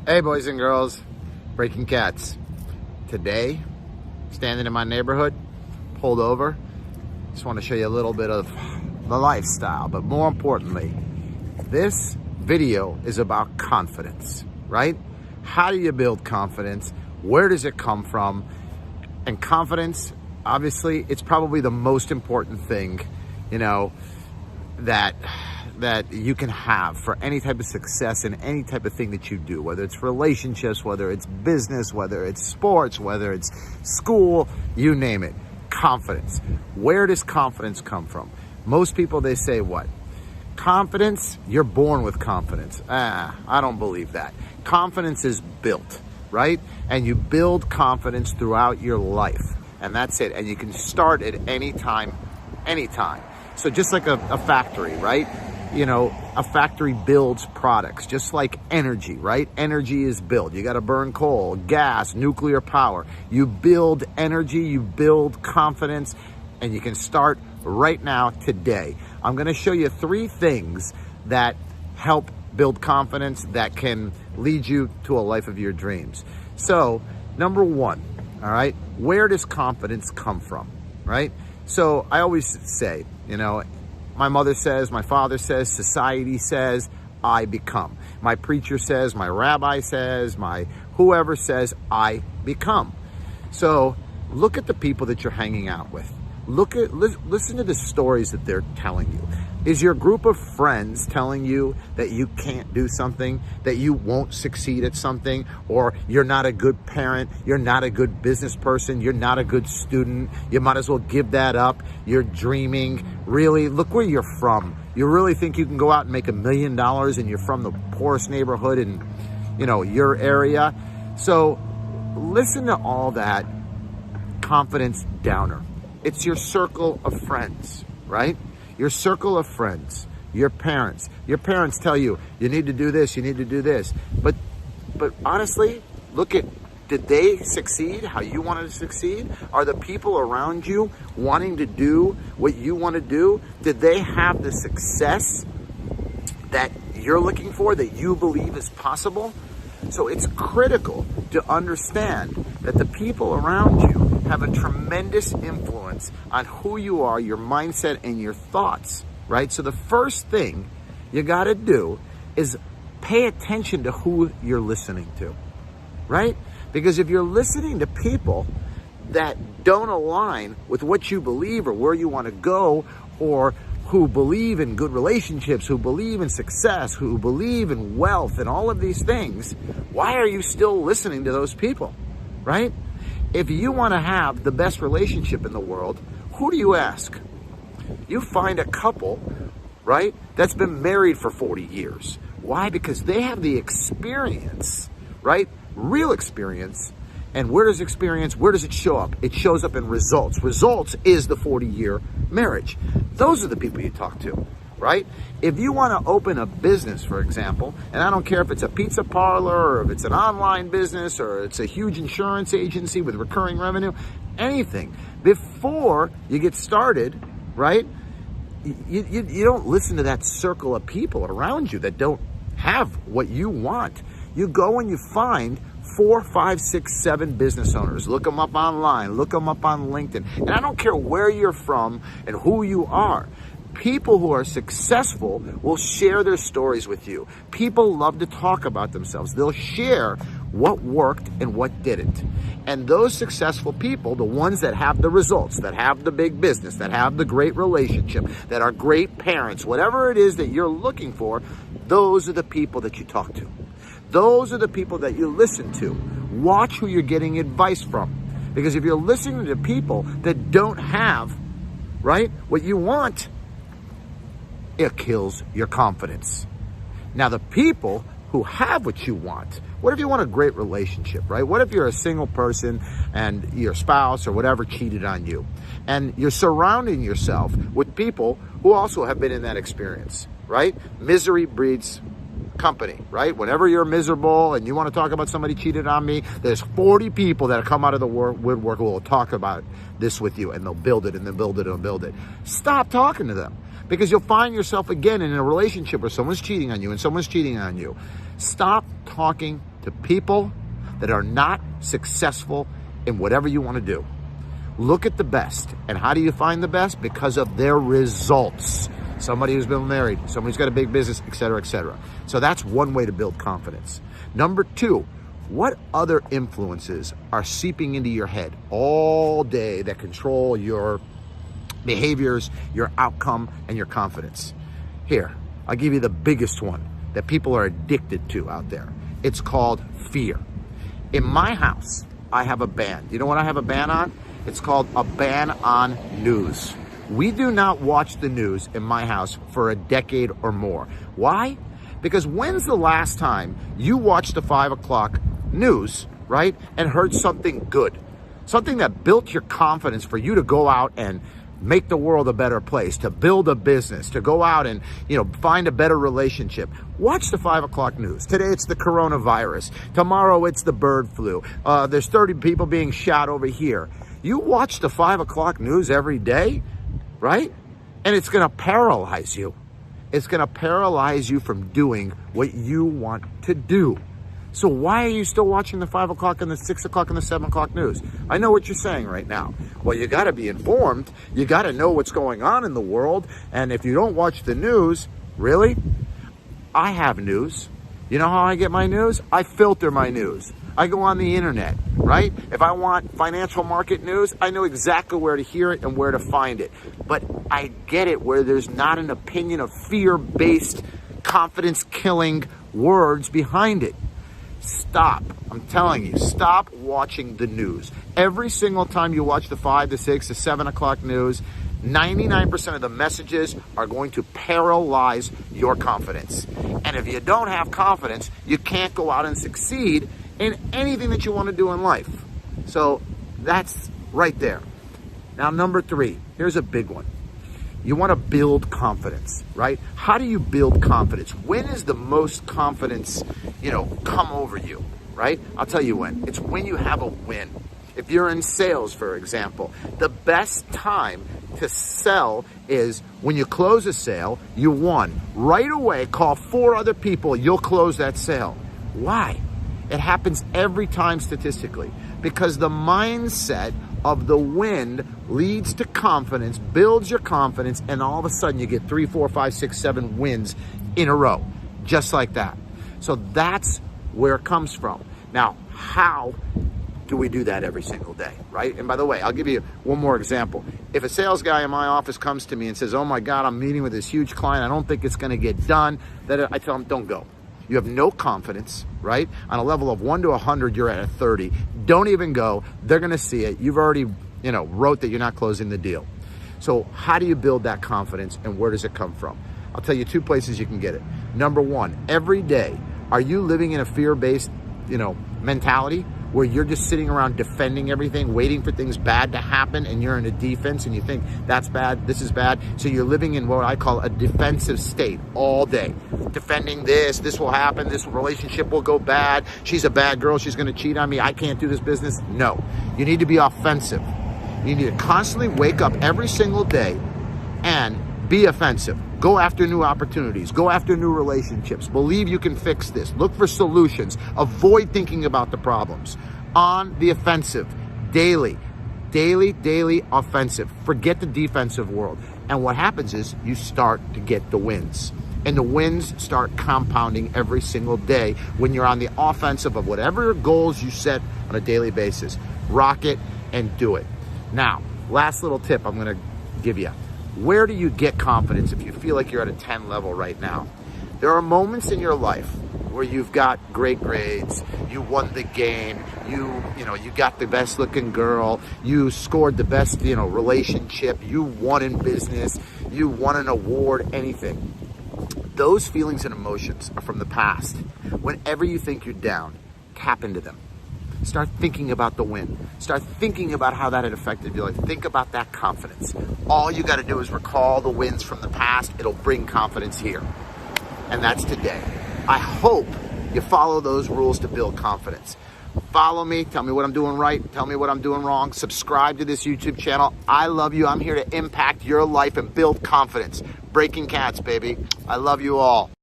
Hey boys and girls, BreakingKatz. Today, standing in my neighborhood, pulled over. Just want to show you a little bit of the lifestyle, but more importantly, this video is about confidence, right? How do you build confidence? Where does it come from? And confidence, obviously, it's probably the most important thing, that you can have for any type of success in any type of thing that you do, whether it's relationships, whether it's business, whether it's sports, whether it's school, you name it. Confidence. Where does confidence come from? Most people, they say what? Confidence, you're born with confidence. I don't believe that. Confidence is built, right? And you build confidence throughout your life. And that's it. And you can start at any time, anytime. So just like a factory, right? A factory builds products, just like energy, right? Energy is built. You got to burn coal, gas, nuclear power. You build energy, you build confidence, and you can start right now, today. I'm going to show you 3 things that help build confidence that can lead you to a life of your dreams. So, number 1, all right, where does confidence come from, right? So I always say, my mother says, my father says, society says, I become. My preacher says, my rabbi says, my whoever says, I become. So look at the people that you're hanging out with. Listen to the stories that they're telling you. Is your group of friends telling you that you can't do something, that you won't succeed at something, or you're not a good parent, you're not a good business person, you're not a good student, you might as well give that up, you're dreaming? Really, look where you're from. You really think you can go out and make $1 million and you're from the poorest neighborhood in, your area? So listen to all that confidence downer. It's your circle of friends, right? Your circle of friends, your parents. Your parents tell you, you need to do this, you need to do this. But honestly, did they succeed how you wanted to succeed? Are the people around you wanting to do what you want to do? Did they have the success that you're looking for, that you believe is possible? So it's critical to understand that the people around you have a tremendous influence on who you are, your mindset, and your thoughts, right? So the first thing you got to do is pay attention to who you're listening to, right? Because if you're listening to people that don't align with what you believe or where you want to go, or who believe in good relationships, who believe in success, who believe in wealth and all of these things, why are you still listening to those people, right? If you want to have the best relationship in the world, who do you ask? You find a couple, right, that's been married for 40 years. Why? Because they have the experience, right? Real experience. And where does it show up? It shows up in results. Results is the 40-year marriage. Those are the people you talk to, right? If you want to open a business, for example, and I don't care if it's a pizza parlor or if it's an online business or it's a huge insurance agency with recurring revenue, anything, before you get started, right, you don't listen to that circle of people around you that don't have what you want. You go and you find 4, 5, 6, 7 business owners. Look them up online. Look them up on LinkedIn. And I don't care where you're from and who you are. People who are successful will share their stories with you. People love to talk about themselves. They'll share what worked and what didn't. And those successful people, the ones that have the results, that have the big business, that have the great relationship, that are great parents, whatever it is that you're looking for, those are the people that you talk to. Those are the people that you listen to. Watch who you're getting advice from. Because if you're listening to people that don't have, right, what you want, it kills your confidence. Now, the people who have what you want, what if you want a great relationship, right? What if you're a single person and your spouse or whatever cheated on you? And you're surrounding yourself with people who also have been in that experience, right? Misery breeds company, right? Whenever you're miserable and you want to talk about somebody cheated on me, there's 40 people that come out of the woodwork who will talk about this with you, and they'll build it and they'll build it and build it. Stop talking to them, because you'll find yourself again in a relationship where someone's cheating on you and someone's cheating on you. Stop talking to to people that are not successful in whatever you want to do. Look at the best. And how do you find the best? Because of their results. Somebody who's been married, somebody who's got a big business, et cetera, et cetera. So that's one way to build confidence. Number two, what other influences are seeping into your head all day that control your behaviors, your outcome, and your confidence? Here, I'll give you the biggest one that people are addicted to out there. It's called fear. In my house, I have a ban. You know what I have a ban on? It's called a ban on news. We do not watch the news in my house for a decade or more. Why? Because when's the last time you watched the 5 o'clock news, right, and heard something good? Something that built your confidence for you to go out and make the world a better place, to build a business, to go out and, find a better relationship. Watch the 5 o'clock news. Today it's the coronavirus. Tomorrow it's the bird flu. There's 30 people being shot over here. You watch the 5 o'clock news every day, right? And it's going to paralyze you. It's going to paralyze you from doing what you want to do. So why are you still watching the 5 o'clock and the 6 o'clock and the 7 o'clock news? I know what you're saying right now. Well, you got to be informed. You got to know what's going on in the world. And if you don't watch the news, really? I have news. You know how I get my news? I filter my news. I go on the internet, right? If I want financial market news, I know exactly where to hear it and where to find it. But I get it where there's not an opinion of fear-based, confidence-killing words behind it. Stop. I'm telling you, stop watching the news. Every single time you watch the 5, the 6, the 7 o'clock news, 99% of the messages are going to paralyze your confidence. And if you don't have confidence, you can't go out and succeed in anything that you want to do in life. So that's right there. Now, number 3, here's a big one. You want to build confidence, right? How do you build confidence? When is the most confidence, come over you, right? I'll tell you when. It's when you have a win. If you're in sales, for example, the best time to sell is when you close a sale, you won. Right away, call 4 other people, you'll close that sale. Why? It happens every time statistically, because the mindset of the win leads to confidence, builds your confidence, and all of a sudden you get 3, 4, 5, 6, 7 wins in a row, just like that. So that's where it comes from. Now, how do we do that every single day, right? And by the way, I'll give you one more example. If a sales guy in my office comes to me and says, oh my God, I'm meeting with this huge client, I don't think it's gonna get done, then I tell him, don't go. You have no confidence, right? On a level of 1 to 100, you're at a 30. Don't even go. They're gonna see it. You've already, wrote that you're not closing the deal. So how do you build that confidence, and where does it come from? I'll tell you 2 places you can get it. Number 1, every day, are you living in a fear-based, mentality where you're just sitting around defending everything, waiting for things bad to happen, and you're in a defense and you think that's bad, this is bad? So you're living in what I call a defensive state all day. Defending this will happen, this relationship will go bad, she's a bad girl, she's gonna cheat on me, I can't do this business. No, you need to be offensive. You need to constantly wake up every single day and be offensive. Go after new opportunities. Go after new relationships. Believe you can fix this. Look for solutions. Avoid thinking about the problems. On the offensive, daily offensive. Forget the defensive world. And what happens is you start to get the wins. And the wins start compounding every single day when you're on the offensive of whatever goals you set on a daily basis. Rock it and do it. Now, last little tip I'm going to give you. Where do you get confidence if you feel like you're at a 10 level right now? There are moments in your life where you've got great grades, you won the game, you got the best looking girl, you scored the best, relationship, you won in business, you won an award, anything. Those feelings and emotions are from the past. Whenever you think you're down, tap into them. Start thinking about the win. Start thinking about how that had affected your life. Think about that confidence. All you got to do is recall the wins from the past. It'll bring confidence here. And that's today. I hope you follow those rules to build confidence. Follow me. Tell me what I'm doing right. Tell me what I'm doing wrong. Subscribe to this YouTube channel. I love you. I'm here to impact your life and build confidence. BreakingKatz, baby. I love you all.